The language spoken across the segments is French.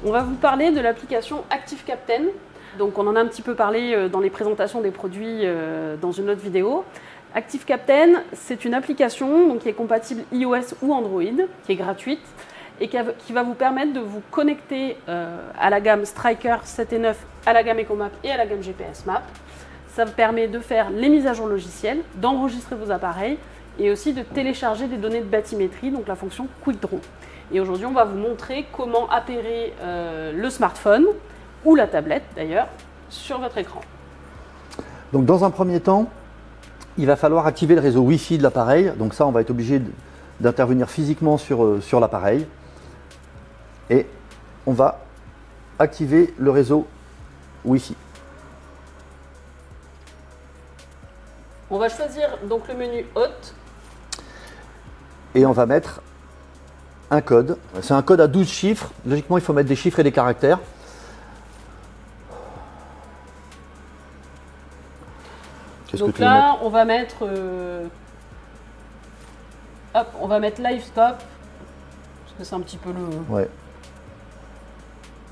On va vous parler de l'application ActiveCaptain. Donc on en a un petit peu parlé dans les présentations des produits dans une autre vidéo. ActiveCaptain, c'est une application donc, qui est compatible iOS ou Android, qui est gratuite et qui va vous permettre de vous connecter à la gamme Striker 7 et 9, à la gamme EcoMap et à la gamme GPS Map. Ça vous permet de faire les mises à jour logicielles, d'enregistrer vos appareils et aussi de télécharger des données de bathymétrie, donc la fonction Quick Draw. Et aujourd'hui, on va vous montrer comment appairer le smartphone, ou la tablette d'ailleurs, sur votre écran. Donc dans un premier temps, il va falloir activer le réseau Wi-Fi de l'appareil. Donc ça, on va être obligé d'intervenir physiquement sur l'appareil. Et on va activer le réseau Wi-Fi. On va choisir donc le menu Hôte. Et on va mettre un code. C'est un code à 12 chiffres. Logiquement, il faut mettre des chiffres et des caractères. Donc là, on va mettre, on va mettre Livescope, parce que c'est un petit peu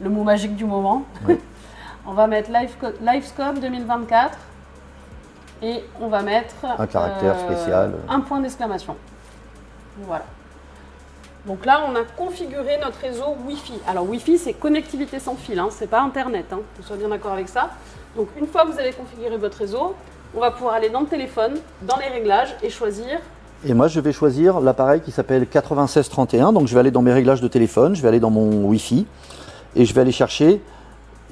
le mot magique du moment. Ouais. On va mettre Livescope 2024 et on va mettre un caractère spécial, un point d'exclamation. Voilà. Donc là, on a configuré notre réseau Wi-Fi. Alors Wi-Fi, c'est connectivité sans fil, hein, c'est pas Internet, hein, qu'on soit bien d'accord avec ça. Donc une fois que vous avez configuré votre réseau, on va pouvoir aller dans le téléphone, dans les réglages et choisir. Et moi, je vais choisir l'appareil qui s'appelle 9631. Donc je vais aller dans mes réglages de téléphone, je vais aller dans mon Wi-Fi et je vais aller chercher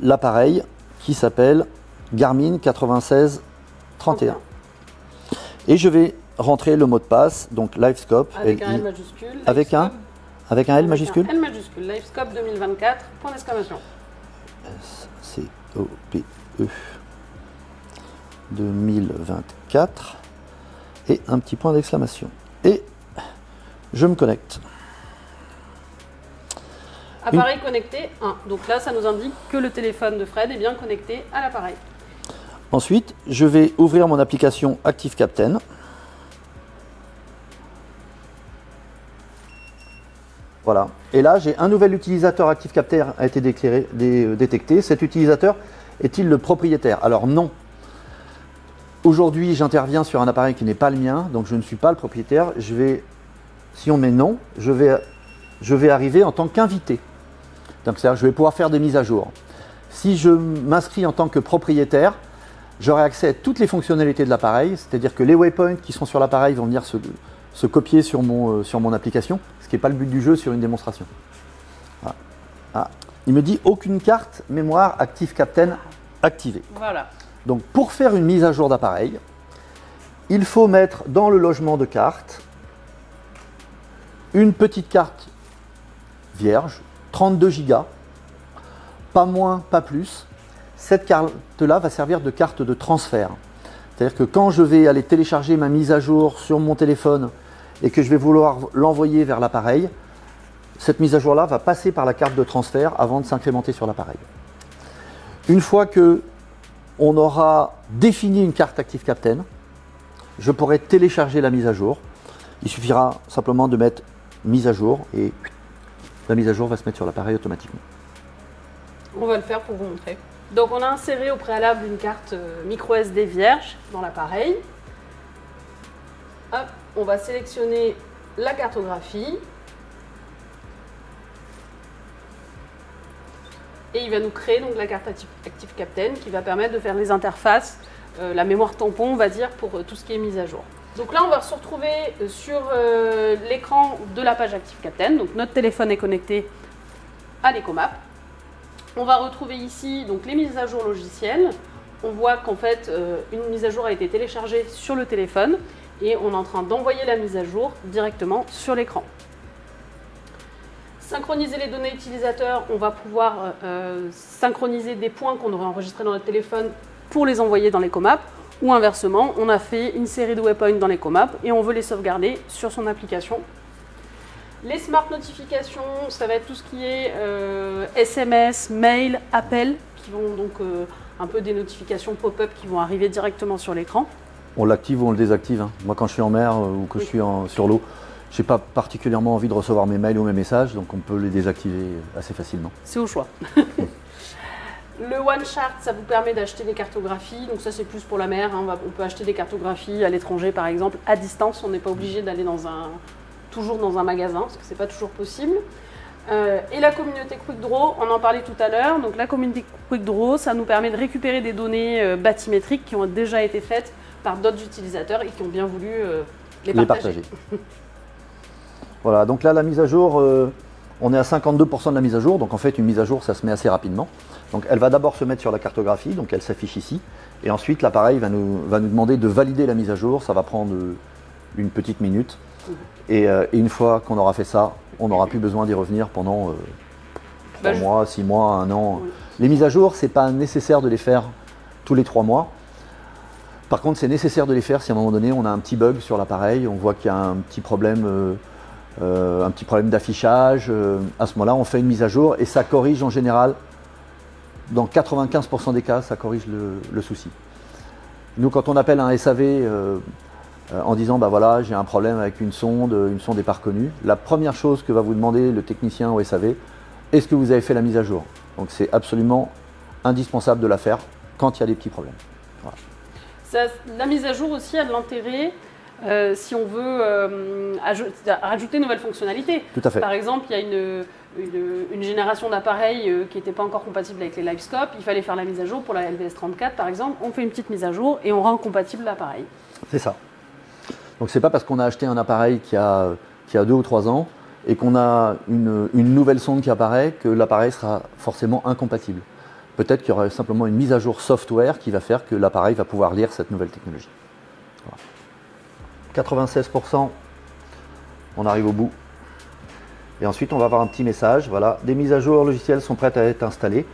l'appareil qui s'appelle Garmin 9631. Et je vais rentrer le mot de passe, donc Livescope. Avec un L majuscule. Avec un L majuscule. L majuscule. Livescope 2024, point d'exclamation. S-C-O-P-E 2024 et un petit point d'exclamation. Et je me connecte. Appareil connecté 1. Donc là, ça nous indique que le téléphone de Fred est bien connecté à l'appareil. Ensuite, je vais ouvrir mon application ActiveCaptain. Voilà. Et là, j'ai un nouvel utilisateur ActiveCaptain a été détecté. Cet utilisateur est-il le propriétaire? Alors non. Aujourd'hui, j'interviens sur un appareil qui n'est pas le mien, donc je ne suis pas le propriétaire. Si on met non, je vais arriver en tant qu'invité. Donc c'est-à-dire que je vais pouvoir faire des mises à jour. Si je m'inscris en tant que propriétaire, j'aurai accès à toutes les fonctionnalités de l'appareil, c'est-à-dire que les waypoints qui sont sur l'appareil vont venir se copier sur mon application, ce qui n'est pas le but du jeu sur une démonstration. Voilà. Ah. Il me dit aucune carte mémoire ActiveCaptain activée. Voilà. Donc pour faire une mise à jour d'appareil, il faut mettre dans le logement de carte une petite carte vierge, 32 Go, pas moins, pas plus. Cette carte-là va servir de carte de transfert. C'est-à-dire que quand je vais aller télécharger ma mise à jour sur mon téléphone et que je vais vouloir l'envoyer vers l'appareil, cette mise à jour-là va passer par la carte de transfert avant de s'incrémenter sur l'appareil. Une fois que on aura défini une carte ActiveCaptain, je pourrai télécharger la mise à jour. Il suffira simplement de mettre mise à jour et la mise à jour va se mettre sur l'appareil automatiquement. On va le faire pour vous montrer. Donc on a inséré au préalable une carte micro SD vierge dans l'appareil. Hop, on va sélectionner la cartographie. Et il va nous créer donc la carte ActiveCaptain qui va permettre de faire les interfaces, la mémoire tampon, on va dire, pour tout ce qui est mise à jour. Donc là, on va se retrouver sur l'écran de la page ActiveCaptain. Donc notre téléphone est connecté à l'EcoMap. On va retrouver ici donc, les mises à jour logicielles. On voit qu'en fait, une mise à jour a été téléchargée sur le téléphone et on est en train d'envoyer la mise à jour directement sur l'écran. Synchroniser les données utilisateurs, on va pouvoir synchroniser des points qu'on aurait enregistrés dans notre téléphone pour les envoyer dans l'EcoMap, ou inversement, on a fait une série de waypoints dans l'EcoMap et on veut les sauvegarder sur son application. Les smart notifications, ça va être tout ce qui est SMS, mail, appel, qui vont donc un peu des notifications pop-up qui vont arriver directement sur l'écran. On l'active ou on le désactive. Hein. Moi, quand je suis en mer ou que je suis sur l'eau, je n'ai pas particulièrement envie de recevoir mes mails ou mes messages, donc on peut les désactiver assez facilement. C'est au choix. Le One Chart, ça vous permet d'acheter des cartographies, donc ça c'est plus pour la mer, hein. On peut acheter des cartographies à l'étranger par exemple, à distance, on n'est pas obligé d'aller toujours dans un magasin, parce que c'est pas toujours possible. Et la communauté QuickDraw, on en parlait tout à l'heure, donc la communauté QuickDraw, ça nous permet de récupérer des données bathymétriques qui ont déjà été faites par d'autres utilisateurs et qui ont bien voulu les partager. Voilà, donc là la mise à jour, on est à 52% de la mise à jour, donc en fait une mise à jour ça se met assez rapidement. Donc elle va d'abord se mettre sur la cartographie, donc elle s'affiche ici, et ensuite l'appareil va nous demander de valider la mise à jour, ça va prendre une petite minute, et une fois qu'on aura fait ça, on n'aura plus besoin d'y revenir pendant 3 mois, 6 mois, 1 an. Oui. Les mises à jour, ce n'est pas nécessaire de les faire tous les 3 mois. Par contre, c'est nécessaire de les faire si à un moment donné on a un petit bug sur l'appareil, on voit qu'il y a un petit problème d'affichage. À ce moment-là, on fait une mise à jour et ça corrige en général, dans 95% des cas, ça corrige le souci. Nous, quand on appelle un SAV en disant bah voilà, j'ai un problème avec une sonde n'est pas reconnue, la première chose que va vous demander le technicien au SAV, est-ce que vous avez fait la mise à jour? Donc c'est absolument indispensable de la faire quand il y a des petits problèmes. Voilà. La mise à jour aussi a de l'intérêt si on veut rajouter de nouvelles fonctionnalités. Tout à fait. Par exemple, il y a une génération d'appareils qui n'était pas encore compatible avec les LiveScope, il fallait faire la mise à jour pour la LVS34 par exemple, on fait une petite mise à jour et on rend compatible l'appareil. C'est ça. Donc c'est pas parce qu'on a acheté un appareil qui a 2 ou 3 ans et qu'on a une nouvelle sonde qui apparaît que l'appareil sera forcément incompatible. Peut-être qu'il y aura simplement une mise à jour software qui va faire que l'appareil va pouvoir lire cette nouvelle technologie. Voilà. 96%, on arrive au bout. Et ensuite on va avoir un petit message, voilà, des mises à jour logicielles sont prêtes à être installées.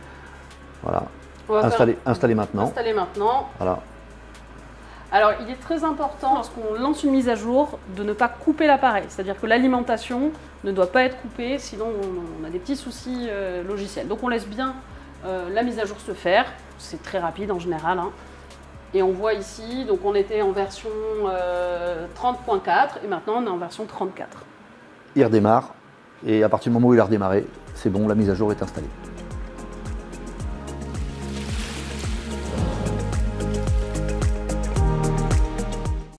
Voilà. Installer maintenant. Installer maintenant. Voilà. Alors, il est très important, lorsqu'on lance une mise à jour, de ne pas couper l'appareil. C'est-à-dire que l'alimentation ne doit pas être coupée, sinon on a des petits soucis logiciels. Donc, on laisse bien la mise à jour se faire. C'est très rapide en général. Hein. Et on voit ici, donc on était en version 30.4 et maintenant on est en version 34. Il redémarre et à partir du moment où il a redémarré, c'est bon, la mise à jour est installée.